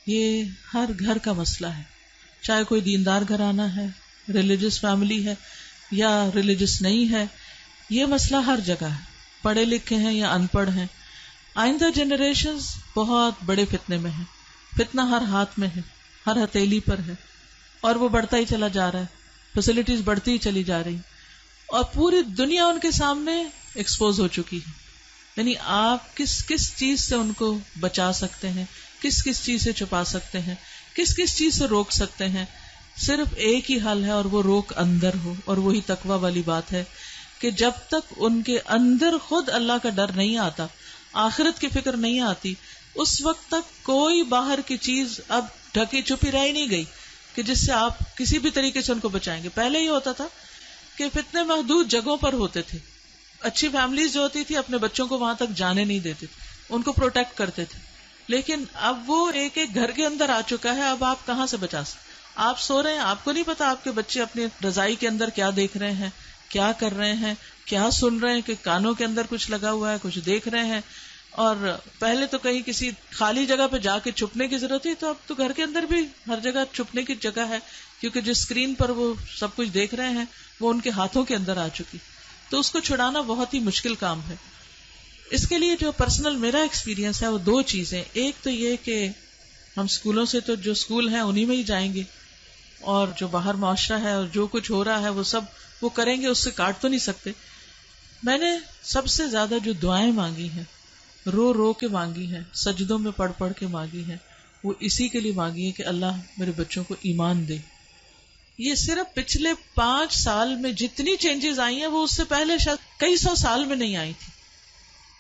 یہ ہر گھر کا مسئلہ ہے، چاہے کوئی دیندار گھرانہ ہے، ریلیجس فیملی ہے یا ریلیجس نہیں ہے، یہ مسئلہ ہر جگہ ہے، پڑھے لکھے ہیں یا ان پڑھ ہیں. آئندہ جنریشنز بہت بڑے فتنے میں ہیں، فتنہ ہر ہاتھ میں ہے، ہر ہتھیلی پر ہے، اور وہ بڑھتا ہی چلا جا رہا ہے، فیسلٹیز بڑھتی ہی چلی جا رہی، اور پوری دنیا ان کے سامنے ایکسپوز ہو چکی ہے. یعنی آپ کس کس چیز سے ان کو بچا سکتے ہیں، کس کس چیز سے چھپا سکتے ہیں، کس کس چیز سے روک سکتے ہیں. صرف ایک ہی حل ہے، اور وہ روک اندر ہو، اور وہی تقویٰ والی بات ہے کہ جب تک ان کے اندر خود اللہ کا ڈر نہیں آتا، آخرت کی فکر نہیں آتی، اس وقت تک کوئی باہر کی چیز اب ڈھکی چھپی رہ ہی نہیں گئی کہ جس سے آپ کسی بھی طریقے سے ان کو بچائیں گے. پہلے یہ ہوتا تھا کہ فتنے محدود جگہوں پر ہوتے تھے، اچھی فیملیز جو ہوتی تھی اپنے بچوں کو وہاں تک جانے نہیں دیتے تھے، ان کو پروٹیکٹ کرتے تھے. لیکن اب وہ ایک ایک گھر کے اندر آ چکا ہے، اب آپ کہاں سے بچا سکتے؟ آپ سو رہے ہیں، آپ کو نہیں پتا آپ کے بچے اپنی رضائی کے اندر کیا دیکھ رہے ہیں، کیا کر رہے ہیں، کیا سن رہے ہیں، کہ کانوں کے اندر کچھ لگا ہوا ہے، کچھ دیکھ رہے ہیں. اور پہلے تو کہیں کسی خالی جگہ پہ جا کے چھپنے کی ضرورت تھی، تو اب تو گھر کے اندر بھی ہر جگہ چھپنے کی جگہ ہے، کیونکہ جس اسکرین پر وہ سب کچھ دیکھ رہے ہیں وہ ان کے ہاتھوں کے اندر آ چکی. تو اس کو چھڑانا بہت ہی مشکل کام ہے. اس کے لیے جو پرسنل میرا ایکسپیرینس ہے وہ دو چیزیں. ایک تو یہ کہ ہم اسکولوں سے تو جو اسکول ہیں انہی میں ہی جائیں گے، اور جو باہر معاشرہ ہے اور جو کچھ ہو رہا ہے وہ سب وہ کریں گے، اس سے کاٹ تو نہیں سکتے. میں نے سب سے زیادہ جو دعائیں مانگی ہیں، رو رو کے مانگی ہیں، سجدوں میں پڑھ پڑھ کے مانگی ہیں، وہ اسی کے لیے مانگی ہے کہ اللہ میرے بچوں کو ایمان دے. یہ صرف پچھلے 5 سال میں جتنی چینجز آئی ہیں وہ اس سے پہلے شاید کئی 100 سال میں نہیں آئی تھی،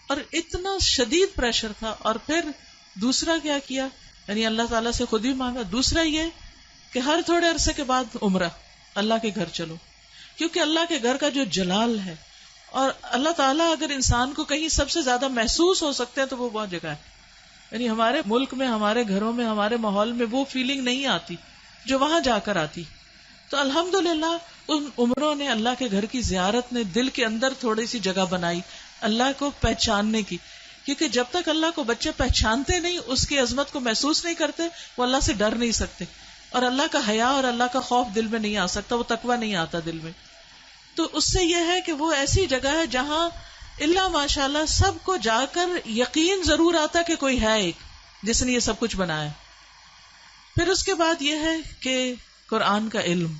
اور اتنا شدید پریشر تھا. اور پھر دوسرا کیا کیا، یعنی اللہ تعالیٰ سے خود بھی مانگا. دوسرا یہ کہ ہر تھوڑے عرصے کے بعد عمرہ، اللہ کے گھر چلو، کیونکہ اللہ کے گھر کا جو جلال ہے، اور اللہ تعالیٰ اگر انسان کو کہیں سب سے زیادہ محسوس ہو سکتے ہیں تو وہ بہت جگہ ہے. یعنی ہمارے ملک میں، ہمارے گھروں میں، ہمارے ماحول میں وہ فیلنگ نہیں آتی جو وہاں جا کر آتی. تو الحمدللہ ان عمروں نے، اللہ کے گھر کی زیارت نے دل کے اندر تھوڑی سی جگہ بنائی اللہ کو پہچاننے کی. کیونکہ جب تک اللہ کو بچے پہچانتے نہیں، اس کی عظمت کو محسوس نہیں کرتے، وہ اللہ سے ڈر نہیں سکتے، اور اللہ کا حیا اور اللہ کا خوف دل میں نہیں آ سکتا، وہ تقویٰ نہیں آتا دل میں. تو اس سے یہ ہے کہ وہ ایسی جگہ ہے جہاں اللہ ماشاءاللہ سب کو جا کر یقین ضرور آتا کہ کوئی ہے ایک جس نے یہ سب کچھ بنایا. پھر اس کے بعد یہ ہے کہ قرآن کا علم.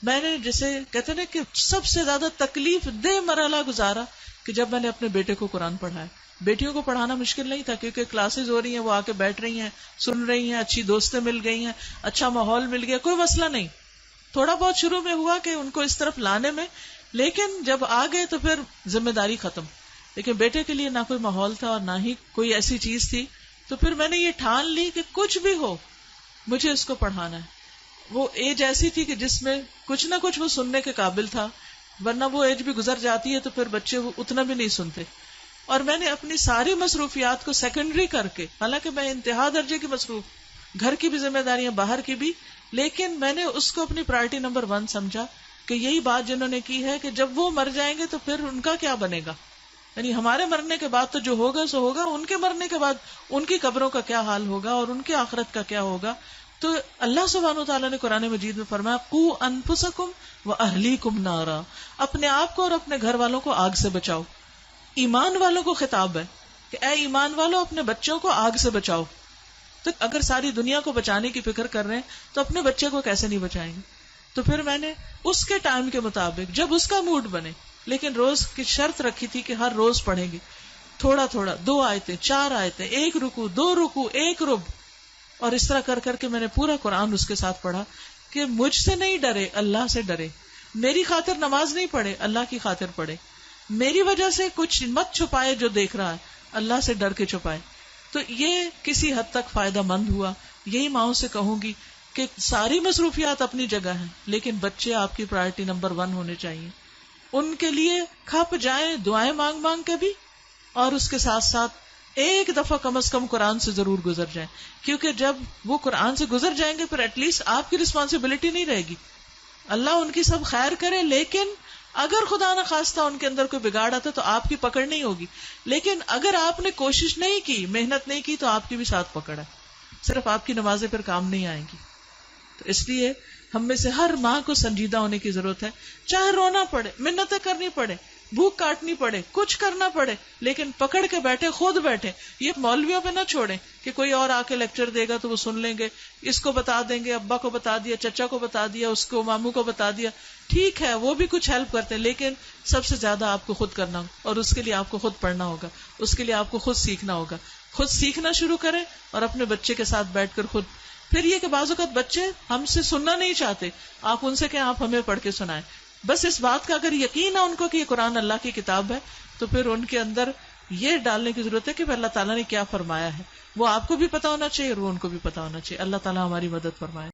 میں نے جسے کہتے ہیں کہ سب سے زیادہ تکلیف دہ مرحلہ گزارا کہ جب میں نے اپنے بیٹے کو قرآن پڑھایا. بیٹیوں کو پڑھانا مشکل نہیں تھا، کیونکہ کلاسز ہو رہی ہیں، وہ آ کے بیٹھ رہی ہیں، سن رہی ہیں، اچھی دوستیں مل گئی ہیں، اچھا ماحول مل گیا، کوئی مسئلہ نہیں. تھوڑا بہت شروع میں ہوا کہ ان کو اس طرف لانے میں، لیکن جب آ گئے تو پھر ذمہ داری ختم. لیکن بیٹے کے لیے نہ کوئی ماحول تھا اور نہ ہی کوئی ایسی چیز تھی، تو پھر میں نے یہ ٹھان لی کہ کچھ بھی ہو مجھے اس کو پڑھانا ہے. وہ ایج ایسی تھی کہ جس میں کچھ نہ کچھ وہ سننے کے قابل تھا، ورنہ وہ ایج بھی گزر جاتی ہے تو پھر بچے اتنا بھی نہیں سنتے. اور میں نے اپنی ساری مصروفیات کو سیکنڈری کر کے، حالانکہ میں انتہا درجے کی مصروف، گھر کی بھی ذمہ داریاں، باہر کی بھی، لیکن میں نے اس کو اپنی پرائرٹی نمبر 1 سمجھا کہ یہی بات جنہوں نے کی ہے کہ جب وہ مر جائیں گے تو پھر ان کا کیا بنے گا. یعنی ہمارے مرنے کے بعد تو جو ہوگا سو ہوگا، ان کے مرنے کے بعد ان کی قبروں کا کیا حال ہوگا اور ان کی آخرت کا کیا ہوگا. تو اللہ سبحانہ وتعالیٰ نے قرآن مجید میں فرمایا قوا انفسکم واہلیکم نارا، اپنے آپ کو اور اپنے گھر والوں کو آگ سے بچاؤ. ایمان والوں کو خطاب ہے کہ اے ایمان والوں اپنے بچوں کو آگ سے بچاؤ. تو اگر ساری دنیا کو بچانے کی فکر کر رہے ہیں تو اپنے بچے کو کیسے نہیں بچائیں گے. تو پھر میں نے اس کے ٹائم کے مطابق، جب اس کا موڈ بنے، لیکن روز کی شرط رکھی تھی کہ ہر روز پڑھیں گے تھوڑا تھوڑا، 2 آیتیں 4 آیتیں، 1 رکوع 2 رکوع 1 رب، اور اس طرح کر کر کے میں نے پورا قرآن اس کے ساتھ پڑھا کہ مجھ سے نہیں ڈرے، اللہ سے ڈرے. میری خاطر نماز نہیں پڑھے، اللہ کی خاطر پڑھے. میری وجہ سے کچھ مت چھپائے جو دیکھ رہا ہے، اللہ سے ڈر کے چھپائے. تو یہ کسی حد تک فائدہ مند ہوا. یہی ماؤں سے کہوں گی کہ ساری مصروفیات اپنی جگہ ہیں، لیکن بچے آپ کی پرائرٹی نمبر 1 ہونے چاہیے. ان کے لیے کھپ جائیں دعائیں مانگ مانگ کے بھی، اور اس کے ساتھ ساتھ ایک دفعہ کم از کم قرآن سے ضرور گزر جائیں. کیونکہ جب وہ قرآن سے گزر جائیں گے پھر ایٹ لیسٹ آپ کی رسپانسبلٹی نہیں رہے گی. اللہ ان کی سب خیر کرے، لیکن اگر خدا نہ خواستہ ان کے اندر کوئی بگاڑ آتا تو آپ کی پکڑ نہیں ہوگی. لیکن اگر آپ نے کوشش نہیں کی، محنت نہیں کی، تو آپ کی بھی ساتھ پکڑ ہے. صرف آپ کی نمازیں پھر کام نہیں آئیں گی. تو اس لیے ہم میں سے ہر ماں کو سنجیدہ ہونے کی ضرورت ہے. چاہے رونا پڑے، منتیں کرنی پڑے، بھوک کاٹنی پڑے، کچھ کرنا پڑے، لیکن پکڑ کے بیٹھے، خود بیٹھے. یہ مولویوں پہ نہ چھوڑیں کہ کوئی اور آ کے لیکچر دے گا تو وہ سن لیں گے، اس کو بتا دیں گے، ابا کو بتا دیا، چچا کو بتا دیا، اس کو ماموں کو بتا دیا. ٹھیک ہے وہ بھی کچھ ہیلپ کرتے ہیں، لیکن سب سے زیادہ آپ کو خود کرنا ہوگا، اور اس کے لیے آپ کو خود پڑھنا ہوگا، اس کے لیے آپ کو خود سیکھنا ہوگا. خود سیکھنا شروع کریں اور اپنے بچے کے ساتھ بیٹھ کر خود. پھر یہ کہ بعض اوقات بچے ہم سے سننا نہیں چاہتے، آپ ان سے کہیں آپ ہمیں پڑھ کے سنائیں. بس اس بات کا اگر یقین ہے ان کو کہ یہ قرآن اللہ کی کتاب ہے، تو پھر ان کے اندر یہ ڈالنے کی ضرورت ہے کہ اللہ تعالیٰ نے کیا فرمایا ہے. وہ آپ کو بھی پتا ہونا چاہیے اور وہ ان کو بھی پتا ہونا چاہیے. اللہ تعالیٰ ہماری مدد فرمائے.